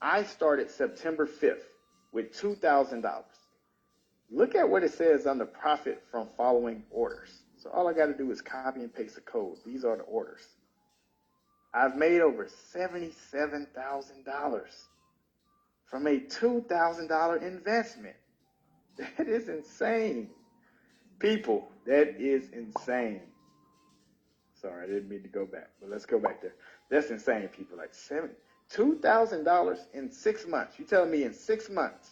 I started September 5th with $2,000. Look at what it says under profit from following orders. So all I got to do is copy and paste the code. These are the orders. I've made over $77,000 from a $2,000 investment. That is insane. People, that is insane. Sorry, I didn't mean to go back, but let's go back there. That's insane, people. Like $2,000 in 6 months. You telling me in 6 months,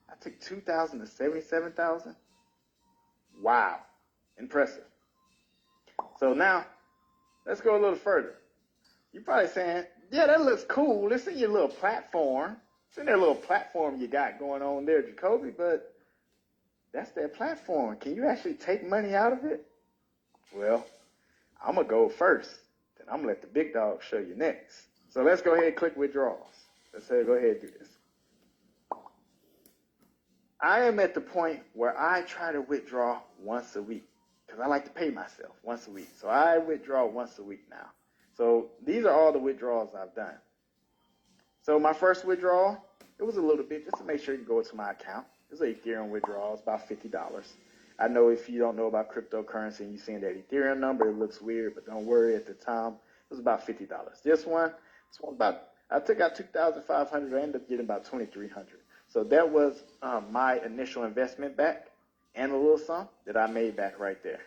I took $2,000 to $77,000? Wow, impressive. So now, let's go a little further. You're probably saying, yeah, that looks cool. It's in your little platform. It's in that little platform you got going on there, Jacoby, but that's their platform. Can you actually take money out of it? Well, I'm going to go first. Then I'm going to let the big dog show you next. So let's go ahead and click withdrawals. Let's go ahead and do this. I am at the point where I try to withdraw once a week because I like to pay myself once a week. So I withdraw once a week now. So these are all the withdrawals I've done. So my first withdrawal, it was a little bit just to make sure you go to my account. It was an Ethereum withdrawal. It's about $50. I know if you don't know about cryptocurrency and you're seeing that Ethereum number, it looks weird, but don't worry. At the time, it was about $50. This one I took out $2,500. I ended up getting about $2,300. So that was my initial investment back and a little sum that I made back right there.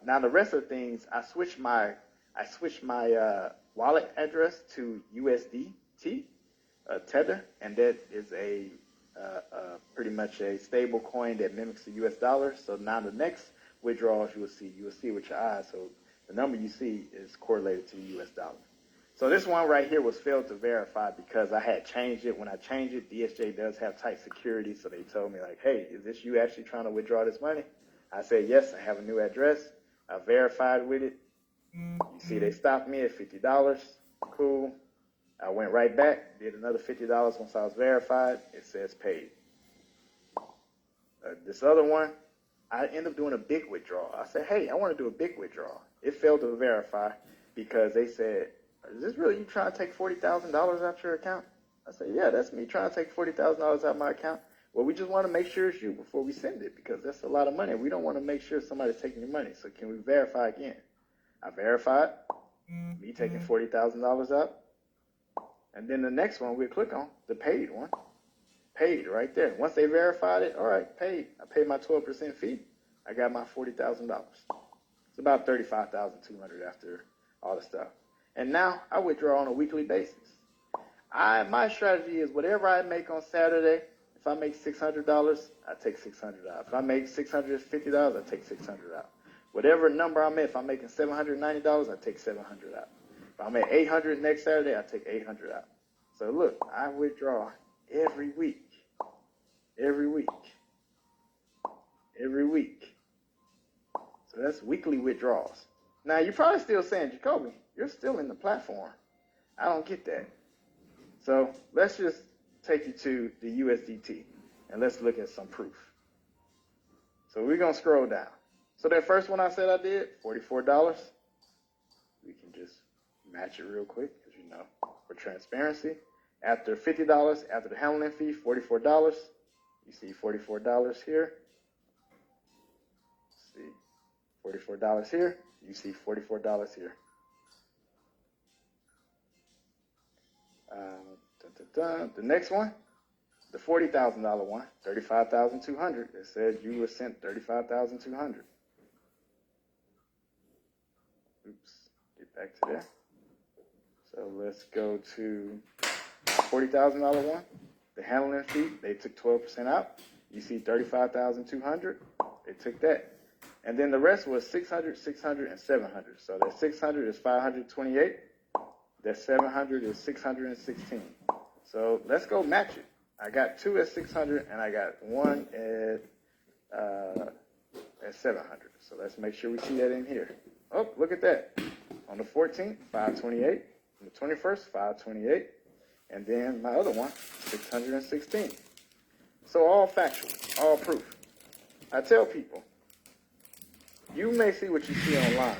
Now the rest of the things, I switched my wallet address to USDT, Tether, and that is a pretty much a stable coin that mimics the US dollar. So now the next withdrawals you will see with your eyes. So the number you see is correlated to the US dollar. So this one right here was failed to verify because I had changed it. When I changed it, DSJ does have tight security. So they told me like, hey, is this you actually trying to withdraw this money? I said, yes, I have a new address. I verified with it. You see, they stopped me at $50. Cool. I went right back, did another $50 once I was verified. It says paid. This other one, I ended up doing a big withdrawal. I said, hey, I want to do a big withdrawal. It failed to verify because they said, is this really you trying to take $40,000 out your account? I said, yeah, that's me trying to take $40,000 out of my account. Well, we just want to make sure it's you before we send it because that's a lot of money. We don't want to make sure somebody's taking your money. So can we verify again? I verified me taking $40,000 out. And then the next one we'll click on, the paid one. Paid right there. Once they verified it, all right, paid. I paid my 12% fee. I got my $40,000. It's about $35,200 after all the stuff. And now I withdraw on a weekly basis. My strategy is whatever I make on Saturday, if I make $600, I take $600 out. If I make $650, I take $600 out. Whatever number I'm at, if I'm making $790, I take $700 out. If I'm at $800 next Saturday, I take $800 out. So look, I withdraw every week. Every week. Every week. So that's weekly withdrawals. Now, you're probably still saying, Jacoby, you're still in the platform. I don't get that. So let's just take you to the USDT, and let's look at some proof. So we're going to scroll down. So that first one I said I did, $44. We can just match it real quick because, you know, for transparency. After $50, after the handling fee, $44. You see $44 here. See $44 here. You see $44 here. The next one, the $40,000 one, $35,200. It said you were sent $35,200. Oops, get back to there. So let's go to $40,000 one. The handling fee, they took 12% out. You see $35,200. They took that. And then the rest was $600, $600, and $700. So that $600 is $528. That $700 is $616. So let's go match it. I got two at $600 and I got one at $700. So let's make sure we see that in here. Oh, look at that. On the 14th, $528. On the 21st, $528. And then my other one, $616. So all factual, all proof. I tell people, you may see what you see online,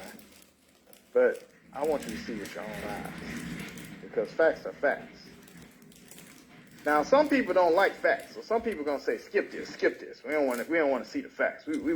but I want you to see with your own eyes. Because facts are facts. Now, some people don't like facts, so some people are gonna say, skip this. We don't want to see the facts. We